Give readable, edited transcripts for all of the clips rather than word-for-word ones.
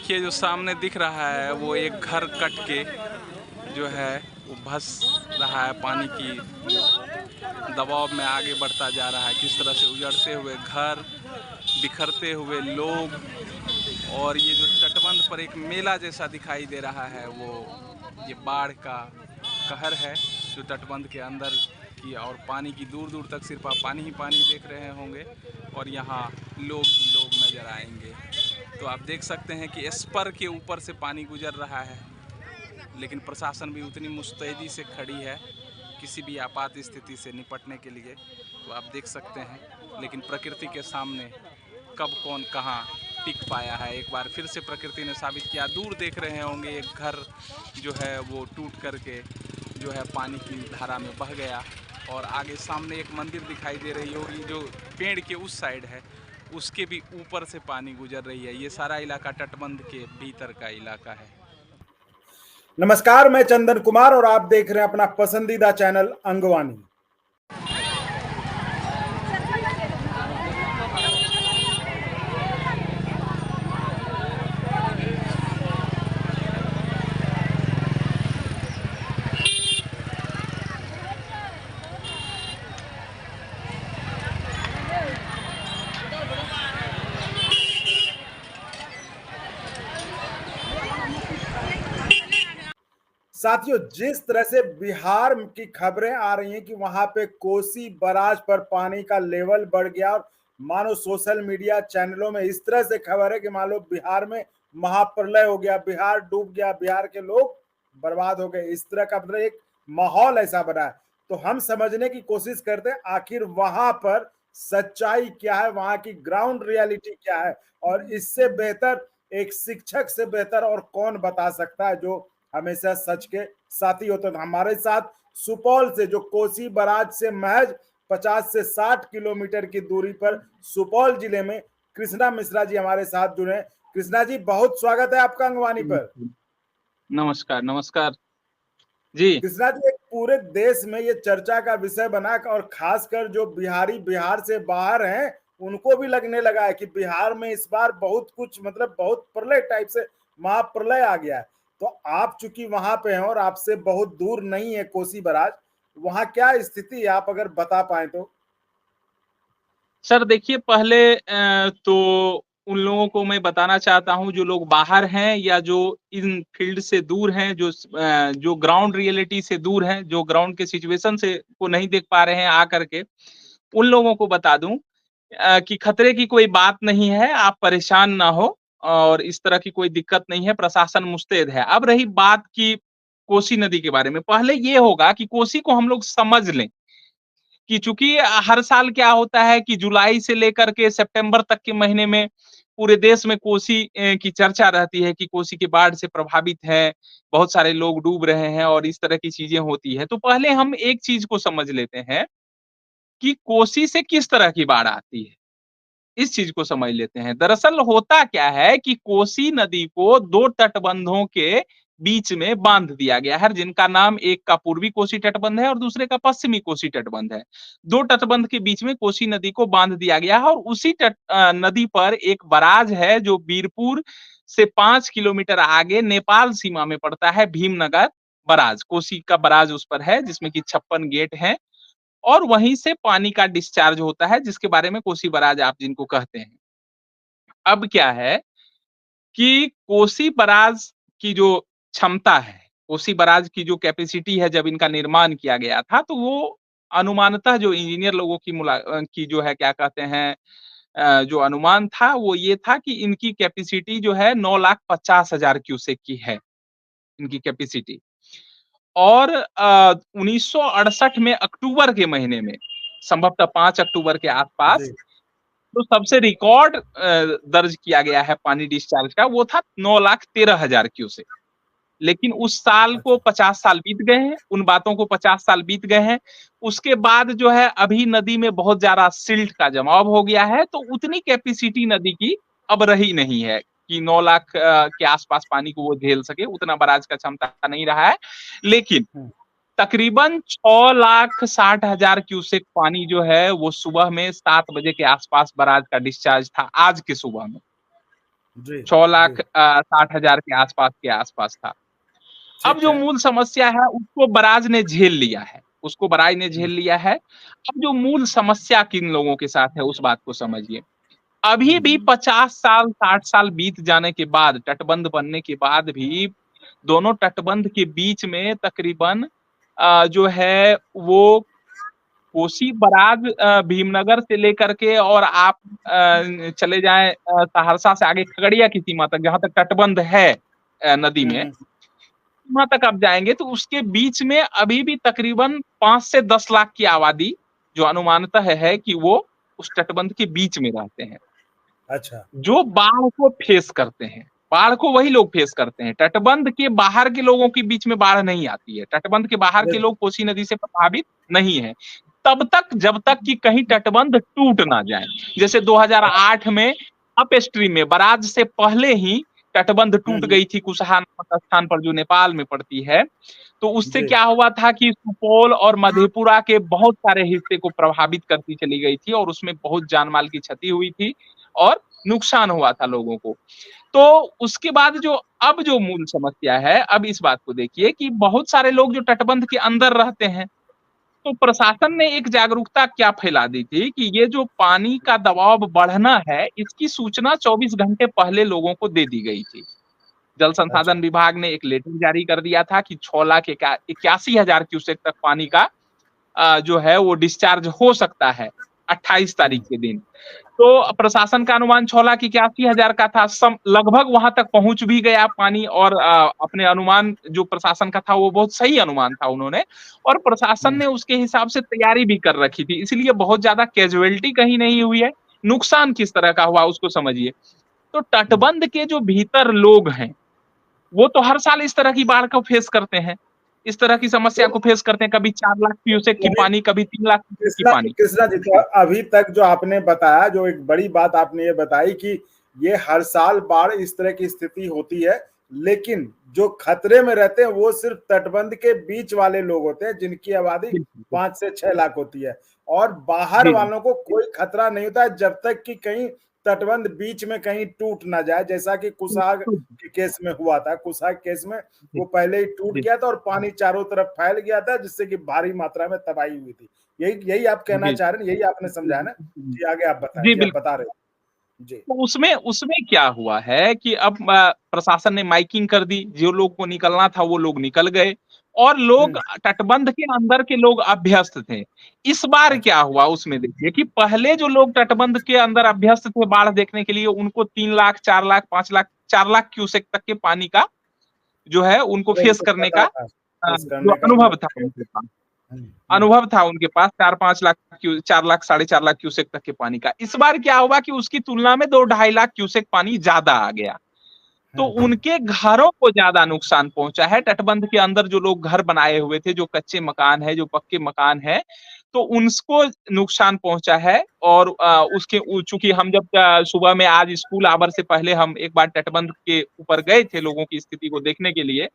देखिए जो सामने दिख रहा है वो एक घर कट के जो है वो भस रहा है, पानी की दबाव में आगे बढ़ता जा रहा है। किस तरह से उजड़ते हुए घर, बिखरते हुए लोग, और ये जो तटबंध पर एक मेला जैसा दिखाई दे रहा है, वो ये बाढ़ का कहर है जो तटबंध के अंदर की, और पानी की दूर दूर तक सिर्फ आप पानी ही पानी देख रहे होंगे और यहाँ लोग ही लोग नज़र आएंगे। तो आप देख सकते हैं कि स्पर के ऊपर से पानी गुजर रहा है, लेकिन प्रशासन भी उतनी मुस्तैदी से खड़ी है किसी भी आपात स्थिति से निपटने के लिए। तो आप देख सकते हैं, लेकिन प्रकृति के सामने कब कौन कहाँ टिक पाया है। एक बार फिर से प्रकृति ने साबित किया। दूर देख रहे होंगे एक घर जो है वो टूट करके जो है पानी की धारा में बह गया, और आगे सामने एक मंदिर दिखाई दे रही होगी जो पेड़ के उस साइड है, उसके भी ऊपर से पानी गुजर रही है। ये सारा इलाका तटबंध के भीतर का इलाका है। नमस्कार, मैं चंदन कुमार और आप देख रहे हैं अपना पसंदीदा चैनल अंगवानी। साथियों, जिस तरह से बिहार की खबरें आ रही हैं कि वहां पे कोसी बराज पर पानी का लेवल बढ़ गया, और मानो सोशल मीडिया चैनलों में इस तरह से खबर है कि मान लो बिहार में महाप्रलय हो गया, बिहार डूब गया, बिहार के लोग बर्बाद हो गए। इस तरह का मतलब एक माहौल ऐसा बना है। तो हम समझने की कोशिश करते हैं आखिर वहां पर सच्चाई क्या है, वहां की ग्राउंड रियलिटी क्या है, और इससे बेहतर एक शिक्षक से बेहतर और कौन बता सकता है जो हमेशा सच के साथी होते हैं। हमारे साथ सुपौल से, जो कोसी बराज से महज 50 से 60 किलोमीटर की दूरी पर सुपौल जिले में कृष्णा मिश्रा जी हमारे साथ जुड़े। कृष्णा जी, बहुत स्वागत है आपका अंगवानी पर। नमस्कार नमस्कार जी। कृष्णा जी, एक पूरे देश में ये चर्चा का विषय बना, और खासकर जो बिहारी बिहार से बाहर हैं उनको भी लगने लगा है कि बिहार में इस बार बहुत कुछ, मतलब बहुत प्रलय टाइप से महाप्रलय आ गया है। तो आप चूंकि वहां पे हैं और आपसे बहुत दूर नहीं है कोसी बराज, वहां क्या स्थिति है, आप अगर बता पाए तो। सर देखिए, पहले तो उन लोगों को मैं बताना चाहता हूं जो लोग बाहर हैं या जो इन फील्ड से दूर हैं, जो ग्राउंड रियलिटी से दूर हैं, जो ग्राउंड के सिचुएशन से को नहीं देख पा रहे हैं आकर के, उन लोगों को बता दूं कि खतरे की कोई बात नहीं है, आप परेशान ना हो और इस तरह की कोई दिक्कत नहीं है, प्रशासन मुस्तैद है। अब रही बात की कोसी नदी के बारे में, पहले ये होगा कि कोसी को हम लोग समझ लें कि चूंकि हर साल क्या होता है कि जुलाई से लेकर के सितंबर तक के महीने में पूरे देश में कोसी की चर्चा रहती है कि कोसी की बाढ़ से प्रभावित है, बहुत सारे लोग डूब रहे हैं और इस तरह की चीजें होती है। तो पहले हम एक चीज को समझ लेते हैं कि कोसी से किस तरह की बाढ़ आती है, इस चीज को समझ लेते हैं। दरअसल होता क्या है कि कोसी नदी को दो तटबंधों के बीच में बांध दिया गया है, जिनका नाम एक का पूर्वी कोसी तटबंध है और दूसरे का पश्चिमी कोसी तटबंध है। दो तटबंध के बीच में कोसी नदी को बांध दिया गया है और उसी नदी पर एक बराज है जो बीरपुर से 5 किलोमीटर आगे नेपाल सीमा में पड़ता है, भीमनगर बराज। कोसी का बराज उस पर है जिसमें कि 56 गेट हैं और वहीं से पानी का डिस्चार्ज होता है, जिसके बारे में कोसी बराज आप जिनको कहते हैं। अब क्या है कि कोसी बराज की जो क्षमता है, कोसी बराज की जो कैपेसिटी है, जब इनका निर्माण किया गया था तो वो अनुमानतः जो इंजीनियर लोगों की जो है क्या कहते हैं जो अनुमान था वो ये था कि इनकी कैपेसिटी जो है 9,50,000 क्यूसेक की है, इनकी कैपेसिटी। और 1968 में अक्टूबर के महीने में, संभवतः 5 अक्टूबर के आसपास, जी। तो सबसे रिकॉर्ड दर्ज किया गया है पानी डिस्चार्ज का, वो था 9,13,000 क्यूसेक। लेकिन उस साल को अच्छा। 50 साल बीत गए हैं, उन बातों को 50 साल बीत गए हैं। उसके बाद जो है अभी नदी में बहुत ज्यादा सिल्ट का जमाव हो गया है, तो उतनी कैपेसिटी नदी की अब रही नहीं है कि 9 लाख के आसपास पानी को वो झेल सके, उतना बराज का क्षमता नहीं रहा है। लेकिन तकरीबन 6,60,000 क्यूसेक पानी जो है वो सुबह में 7 बजे के आसपास बराज का डिस्चार्ज था, आज के सुबह में। जी 6,60,000 के आसपास था। अब ठीक जो है। मूल समस्या है उसको बराज ने झेल लिया है, उसको बराज ने झेल लिया है। अब जो मूल समस्या किन लोगों के साथ है उस बात को समझिए। अभी भी 50 साल 60 साल बीत जाने के बाद, तटबंध बनने के बाद भी दोनों तटबंध के बीच में तकरीबन जो है वो कोसी बराज भीमनगर से लेकर के और आप चले जाएं सहरसा से आगे खगड़िया की सीमा तक, जहां तक तटबंध है नदी में, वहां तक आप जाएंगे तो उसके बीच में अभी भी तकरीबन 5 से 10 लाख की आबादी जो अनुमानतः है कि वो उस तटबंध के बीच में रहते हैं, अच्छा। जो बाढ़ को फेस करते हैं। बाढ़ को वही लोग फेस करते हैं, तटबंध के बाहर के लोगों के बीच में बाढ़ नहीं आती है। तटबंध के बाहर के लोग कोसी नदी से प्रभावित नहीं है तब तक, जब तक कि कहीं तटबंध टूट ना जाए। जैसे 2008 में अप स्ट्रीम में बराज से पहले ही तटबंध टूट गई थी कुशहा नामक स्थान पर जो नेपाल में पड़ती है। तो उससे जी क्या हुआ था कि सुपौल और मधेपुरा के बहुत सारे हिस्से को प्रभावित करती चली गई थी और उसमें बहुत जानमाल की क्षति हुई थी और नुकसान हुआ था लोगों को। तो उसके बाद जो अब जो मूल समस्या है, अब इस बात को देखिए कि बहुत सारे लोग जो तटबंध के अंदर रहते हैं, तो प्रशासन ने एक जागरूकता क्या फैला दी थी कि ये जो पानी का दबाव बढ़ना है, इसकी सूचना 24 घंटे पहले लोगों को दे दी गई थी। जल अच्छा। संसाधन विभाग ने एक लेटर जारी कर दिया था कि 6,81,000 क्यूसेक तक पानी का जो है वो डिस्चार्ज हो सकता है 28 तारीख के दिन। तो प्रशासन का अनुमान 6,81,000 का था, लगभग वहां तक पहुंच भी गया पानी और अपने अनुमान जो प्रशासन का था वो बहुत सही अनुमान था उन्होंने, और प्रशासन ने उसके हिसाब से तैयारी भी कर रखी थी, इसलिए बहुत ज्यादा कैजुअलिटी कहीं नहीं हुई है। नुकसान किस तरह का हुआ उसको समझिए। तो तटबंध के जो भीतर लोग हैं वो तो हर साल इस तरह की बाढ़ को फेस करते हैं, इस तरह की समस्या को फेस करते हैं, कभी 4 लाख क्यूसेक की पानी, कभी 3 लाख क्यूसेक की कृष्णा पानी। कृष्णा जी, तो अभी तक जो आपने बताया, जो एक बड़ी बात आपने ये बताई कि ये हर साल बाढ़ इस तरह की स्थिति होती है, लेकिन जो खतरे में रहते हैं वो सिर्फ तटबंध के बीच वाले लोग होते हैं जिनकी आबादी 5 से 6 लाख होती है, और बाहर जी वालों को कोई खतरा नहीं होता है जब तक कि कहीं तटबंध बीच में कहीं टूट ना जाए, जैसा कि कुसाह के केस में हुआ था। कुसाह के केस में वो पहले ही टूट गया था और पानी चारों तरफ फैल गया था, जिससे कि भारी मात्रा में तबाही हुई थी। यही यही आप कहना जी चाह रहे हैं, यही आपने समझाया ना? जी आगे आप बताएं, जी जी आप बिल्कुल। बता रहे हो। जी तो उसमें उसमें क्या हुआ है कि अब प्रशासन ने माइकिंग कर दी, जो लोग को निकलना था वो लोग निकल गए और लोग तटबंध के अंदर के लोग अभ्यस्त थे। इस बार अच्छा। क्या हुआ उसमें देखिए कि पहले जो लोग तटबंध के अंदर अभ्यस्त थे बाढ़ देखने के लिए, उनको 3 लाख 4 लाख 5 लाख 4 लाख क्यूसेक तक के पानी का जो है उनको तो फेस उनको करने पता का था इस जो करने का उनको। अनुभव था उनके पास, अनुभव था उनके पास 4-5 लाख 4 लाख 4.5 लाख क्यूसेक तक के पानी का। इस बार क्या हुआ कि उसकी तुलना में 2-2.5 लाख क्यूसेक पानी ज्यादा आ गया, तो उनके घरों को ज्यादा नुकसान पहुंचा है। तटबंध के अंदर जो लोग घर बनाए हुए थे, जो कच्चे मकान है, जो पक्के मकान है, तो उनको नुकसान पहुंचा है। और उसके चूंकि हम जब सुबह में आज स्कूल आवर से पहले हम एक बार तटबंध के ऊपर गए थे लोगों की स्थिति को देखने के लिए,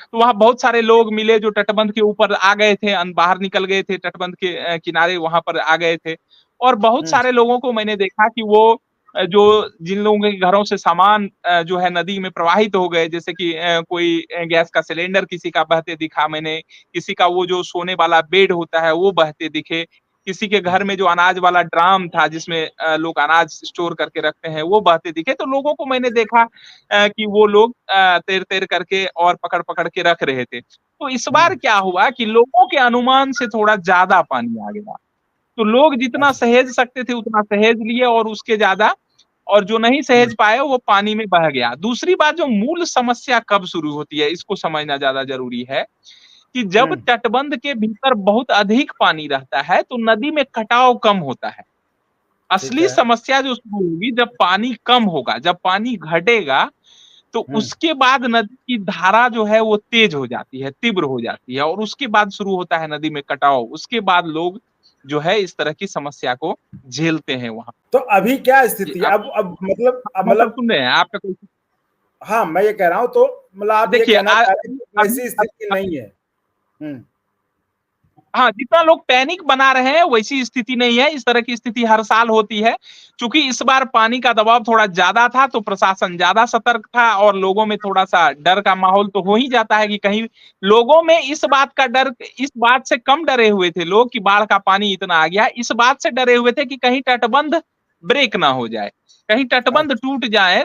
तो वहां बहुत सारे लोग मिले जो तटबंध के ऊपर आ गए थे, बाहर निकल गए थे, तटबंध के किनारे वहां पर आ गए थे। और बहुत सारे लोगों को मैंने देखा कि वो जो जिन लोगों के घरों से सामान जो है नदी में प्रवाहित हो गए, जैसे कि कोई गैस का सिलेंडर किसी का बहते दिखा मैंने, किसी का वो जो सोने वाला बेड होता है वो बहते दिखे, किसी के घर में जो अनाज वाला ड्राम था जिसमें लोग अनाज स्टोर करके रखते हैं वो बहते दिखे। तो लोगों को मैंने देखा कि वो लोग तैर-तैर करके और पकड़-पकड़ के रख रहे थे। तो इस बार क्या हुआ कि लोगों के अनुमान से थोड़ा ज़्यादा पानी आ गया। तो लोग जितना अच्छा। सहेज सकते थे उतना सहेज लिए और उसके ज़्यादा, और जो नहीं सहेज पाए वो पानी में बह गया। दूसरी बात, जो मूल समस्या कब शुरू होती है इसको समझना ज़्यादा ज़रूरी है कि जब तटबंध के भीतर बहुत अधिक पानी रहता है तो नदी में कटाव कम होता है। ठीक असली है। समस्या जो शुरू होगी जब पानी कम होगा, जब पानी घटेगा, तो उसके बाद नदी की धारा जो है वो तेज हो जाती है, तीव्र हो जाती है, और उसके बाद शुरू होता है नदी में कटाव। उसके बाद लोग जो है इस तरह की समस्या को झेलते हैं वहां। तो अभी क्या जी, स्थिति है? आप अब मतलब हाँ सर सुन रहे हैं आपका कोई? हाँ, मैं ये कह रहा हूँ, तो मतलब आप ये देखिए कहना चाह रहे हैं कि अभी ऐसी स्थिति नहीं है। हाँ, जितना लोग पैनिक बना रहे हैं वैसी स्थिति नहीं है, इस तरह की स्थिति हर साल होती है। चूँकि इस बार पानी का दबाव थोड़ा ज़्यादा था तो प्रशासन ज़्यादा सतर्क था और लोगों में थोड़ा-सा डर का माहौल तो हो ही जाता है कि कहीं लोगों में इस बात से कम डरे हुए थे लोग कि बाढ़ का पानी इतना आ गया है, इस बात से डरे हुए थे कि कहीं तटबंध ब्रेक ना हो जाए, कहीं तटबंध टूट जाए,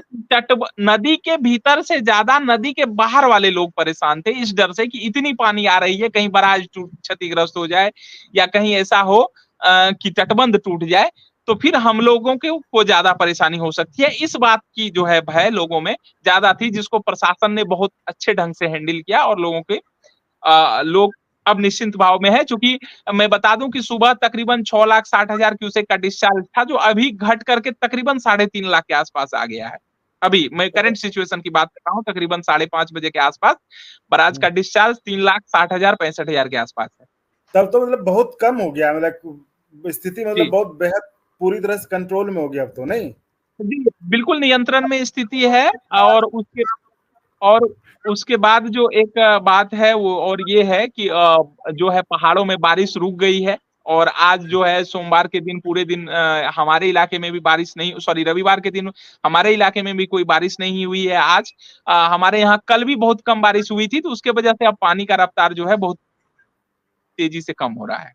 नदी के भीतर से ज़्यादा नदी के बाहर वाले लोग परेशान थे इस डर से कि इतनी पानी आ रही है, कहीं बैराज क्षतिग्रस्त हो जाए या कहीं ऐसा हो कि तटबंध टूट जाए, तो फिर हम लोगों को ज़्यादा परेशानी हो सकती है। इस बात की जो है भय लोगों में ज़्यादा थी, जिसको प्रशासन ने बहुत अच्छे ढंग से हैंडल किया और लोग अब निश्चिंत भाव में है। चूँकि मैं बता दूँ कि सुबह तकरीबन 6,60,000 क्यूसेक का डिस्चार्ज था, जो अभी घट करके तकरीबन 3.5 लाख के आसपास आ गया है। अभी मैं करंट सिचुएशन की बात कर रहा हूँ, तकरीबन 5:30 बजे के आसपास बराज का डिस्चार्ज 3,60,000 65,000 के आसपास है। तब तो मतलब बहुत कम हो गया, मतलब स्थिति मतलब जी। बहुत बेहद पूरी तरह से कंट्रोल में हो गया अब तो, नहीं? जी, बिल्कुल नियंत्रण में स्थिति है और उसके बाद जो एक बात है वो और ये है कि जो है पहाड़ों में बारिश रुक गई है और आज जो है सोमवार के दिन पूरे दिन हमारे इलाके में भी बारिश नहीं, सॉरी रविवार के दिन हमारे इलाके में भी कोई बारिश नहीं हुई है आज। हमारे यहाँ कल भी बहुत कम बारिश हुई थी, तो उसके वजह से अब पानी का रफ्तार जो है बहुत तेजी से कम हो रहा है।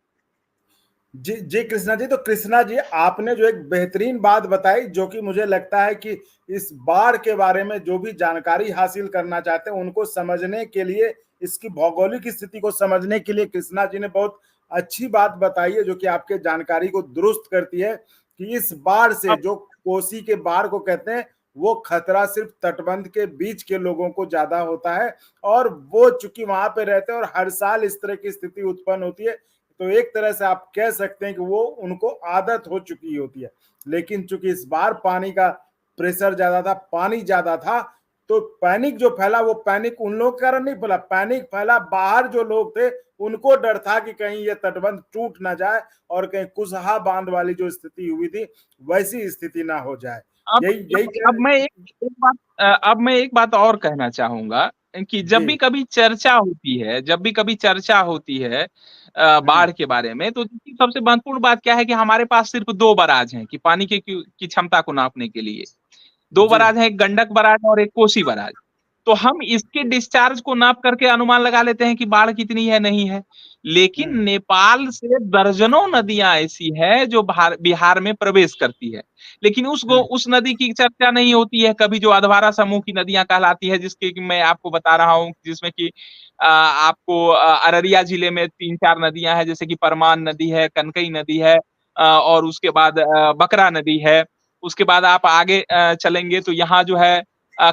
जी जी कृष्णा जी, तो कृष्णा जी आपने जो एक बेहतरीन बात बताई, जो कि मुझे लगता है कि इस बाढ़ के बारे में जो भी जानकारी हासिल करना चाहते हैं उनको समझने के लिए, इसकी भौगोलिक स्थिति को समझने के लिए कृष्णा जी ने बहुत अच्छी बात बताई है, जो कि आपके जानकारी को दुरुस्त करती है कि इस बाढ़ से, अब जो कोसी के बाढ़ को कहते हैं, वो खतरा सिर्फ तटबंध के बीच के लोगों को ज्यादा होता है और वो चूंकि वहां पे रहते हैं और हर साल इस तरह की स्थिति उत्पन्न होती है, तो एक तरह से आप कह सकते हैं कि वो उनको आदत हो चुकी होती है। लेकिन चूंकि इस बार पानी का प्रेशर ज्यादा था, पानी ज्यादा था, तो पैनिक जो फैला वो पैनिक उन लोगों के कारण नहीं फैला, पैनिक फैला बाहर जो लोग थे उनको डर था कि कहीं ये तटबंध टूट ना जाए और कहीं कुसहा बांध वाली जो स्थिति हुई थी वैसी स्थिति ना हो जाए। अब यही यही अब मैं एक बात और कहना चाहूँगा कि जी। जब भी कभी चर्चा होती है बाढ़ के बारे में, तो सबसे महत्वपूर्ण बात क्या है कि हमारे पास सिर्फ 2 बराज हैं कि पानी की क्षमता को नापने के लिए। 2 जी। बराज हैं, एक गंडक बराज और एक कोसी बराज। तो हम इसके डिस्चार्ज को नाप करके अनुमान लगा लेते हैं कि बाढ़ कितनी है, नहीं है। लेकिन नेपाल से दर्जनों नदियां ऐसी है जो बिहार में प्रवेश करती है, लेकिन उस नदी की चर्चा नहीं होती है कभी, जो अधवारा समूह की नदियां कहलाती है, जिसके कि मैं आपको बता रहा हूँ, जिसमें कि आपको अररिया जिले में 3-4 नदियां हैं, जैसे कि परमान नदी है, कनकई नदी है और उसके बाद बकरा नदी है। उसके बाद आप आगे चलेंगे तो यहाँ जो है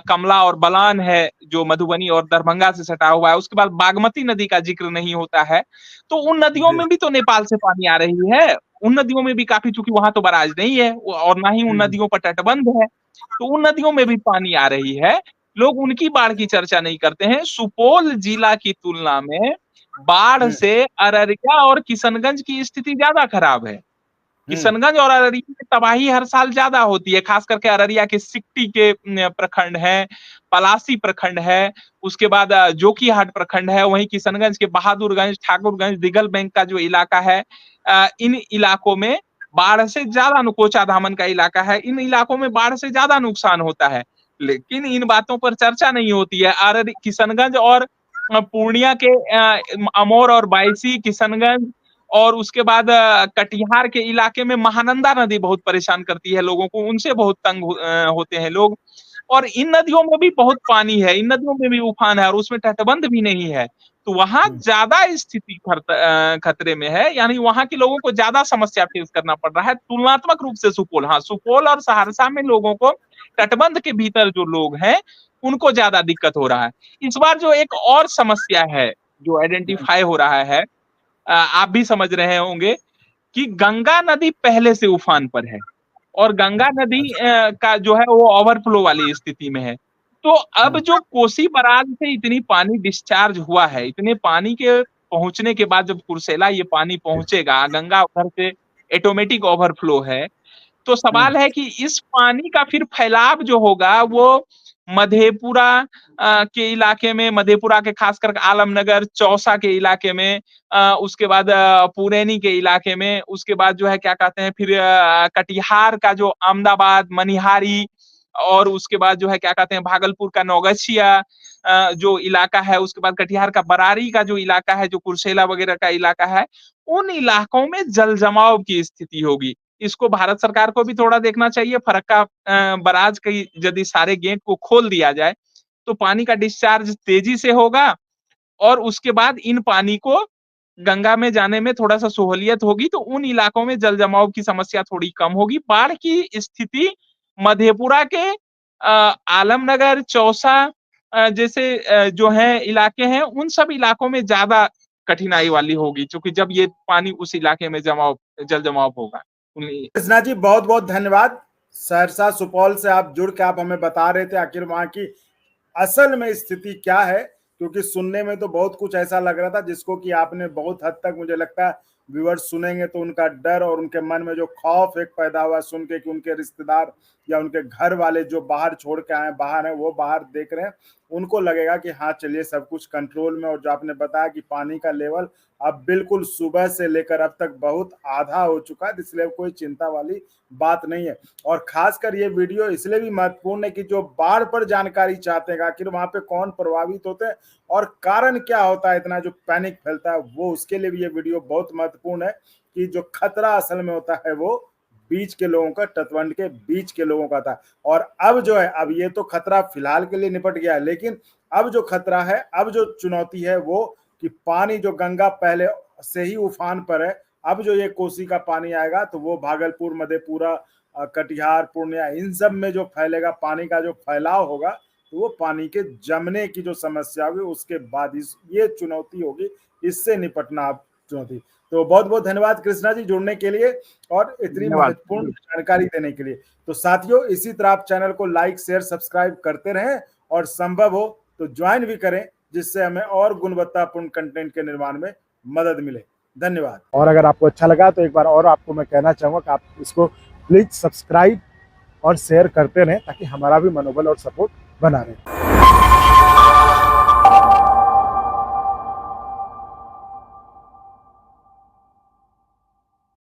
कमला और बलान है, जो मधुबनी और दरभंगा से सटा हुआ है। उसके बाद बागमती नदी का जिक्र नहीं होता है। तो उन नदियों जी। में भी तो नेपाल से पानी आ रही है। उन नदियों में भी काफ़ी, चूँकि वहाँ तो बराज नहीं है और ना ही उन नदियों पर तटबंध है। तो उन नदियों में भी पानी आ रही है। लोग उनकी बाढ़ की चर्चा नहीं करते हैं। सुपौल जिला की तुलना में बाढ़ से अररिया और किशनगंज की स्थिति ज़्यादा खराब है। किशनगंज और अररिया में तबाही हर साल ज्यादा होती है, खास करके अररिया के सिकटी के प्रखंड है, पलासी प्रखंड है, उसके बाद जोकीहाट प्रखंड है, वहीं किशनगंज के बहादुरगंज, ठाकुरगंज, दिघल बैंक का जो इलाका है, इन इलाकों में बाढ़ से ज्यादा, कोचा धामन का इलाका है, इन इलाकों में बाढ़ से ज्यादा नुकसान होता है। लेकिन इन बातों पर चर्चा नहीं होती है। किशनगंज और पूर्णिया के अमोर और बायसी, किशनगंज और उसके बाद कटिहार के इलाके में महानंदा नदी बहुत परेशान करती है लोगों को, उनसे बहुत तंग होते हैं लोग। और इन नदियों में भी बहुत पानी है, इन नदियों में भी उफान है और उसमें तटबंध भी नहीं है। तो वहां ज्यादा स्थिति खतरे में है, यानी वहां के लोगों को ज्यादा समस्या फेस करना पड़ रहा है तुलनात्मक रूप से सुपौल। हाँ, सुपौल और सहरसा में लोगों को, तटबंध के भीतर जो लोग हैं उनको ज्यादा दिक्कत हो रहा है। इस बार जो एक और समस्या है जो आइडेंटिफाई हो रहा है, आप भी समझ रहे होंगे कि गंगा नदी पहले से उफान पर है और गंगा नदी का जो है वो ओवरफ्लो वाली स्थिति में है। तो अब जो कोसी बराज से इतनी पानी डिस्चार्ज हुआ है, इतने पानी के पहुंचने के बाद जब कुर्सेला ये पानी पहुंचेगा, गंगा उधर से ऑटोमेटिक ओवरफ्लो है, तो सवाल है कि इस पानी का फिर फैलाव जो होगा वो मधेपुरा के इलाके में, मधेपुरा के खासकर आलमनगर, चौसा के इलाके में, उसके बाद पुरैनी के इलाके में, उसके बाद जो है क्या कहते हैं फिर कटिहार का जो अहमदाबाद, मनिहारी, और उसके बाद जो है क्या कहते हैं भागलपुर का नौगछिया जो इलाका है, उसके बाद कटिहार का बरारी का जो इलाका है, जो कुर्सेला वगैरह का इलाका है, उन इलाकों में जल जमाव की स्थिति होगी। इसको भारत सरकार को भी थोड़ा देखना चाहिए। फरक्का बराज की यदि सारे गेट को खोल दिया जाए तो पानी का डिस्चार्ज तेजी से होगा, और उसके बाद इन पानी को गंगा में जाने में थोड़ा-सा सहूलियत होगी, तो उन इलाकों में जल जमाव की समस्या थोड़ी कम होगी। बाढ़ की स्थिति मधेपुरा के आलमनगर, चौसा जैसे जो है इलाके हैं, उन सब इलाकों में ज़्यादा कठिनाई वाली होगी, क्योंकि जब ये पानी उस इलाके में जल जमाव होगा। कृष्णा जी बहुत बहुत धन्यवाद। सहरसा सुपौल से आप जुड़ के आप हमें बता रहे थे आखिर वहां की असल में स्थिति क्या है, क्योंकि सुनने में तो बहुत कुछ ऐसा लग रहा था जिसको कि आपने बहुत हद तक, मुझे लगता है व्यूअर्स सुनेंगे तो उनका डर और उनके मन में जो खौफ एक पैदा हुआ सुन के कि उनके रिश्तेदार या उनके घर वाले जो बाहर छोड़ के आए, बाहर हैं, वो बाहर देख रहे हैं, उनको लगेगा कि हाँ चलिए सब कुछ कंट्रोल में। और जो आपने बताया कि पानी का लेवल अब बिल्कुल सुबह से लेकर अब तक बहुत आधा हो चुका है, इसलिए कोई चिंता वाली बात नहीं है। और खासकर ये वीडियो इसलिए भी महत्वपूर्ण है कि जो बाढ़ पर जानकारी चाहते हैं आखिर वहां पे कौन प्रभावित होते हैं और कारण क्या होता है, इतना जो पैनिक फैलता है, वो उसके लिए भी ये वीडियो बहुत महत्वपूर्ण है कि जो खतरा असल में होता है वो बीच के लोगों का, तटबंध के बीच के लोगों का था। और अब जो है, अब ये तो खतरा फिलहाल के लिए निपट गया है, लेकिन अब जो खतरा है, अब जो चुनौती है वो कि पानी जो गंगा पहले से ही उफान पर है, अब जो ये कोसी का पानी आएगा तो वो भागलपुर, मधेपुरा, कटिहार, पूर्णिया, इन सब में जो फैलेगा, पानी का जो फैलाव होगा, तो वो पानी के जमने की जो समस्या होगी उसके बाद ये चुनौती होगी, इससे निपटना अब चुनौती। तो बहुत बहुत धन्यवाद कृष्णा जी जुड़ने के लिए और इतनी महत्वपूर्ण जानकारी देने के लिए। तो साथियों, इसी तरह आप चैनल को लाइक, शेयर, सब्सक्राइब करते रहें और संभव हो तो ज्वाइन भी करें, जिससे हमें और गुणवत्तापूर्ण कंटेंट के निर्माण में मदद मिले। धन्यवाद। और अगर आपको अच्छा लगा तो एक बार और आपको मैं कहना चाहूँगा कि आप इसको प्लीज सब्सक्राइब और शेयर करते रहें ताकि हमारा भी मनोबल और सपोर्ट बना रहे।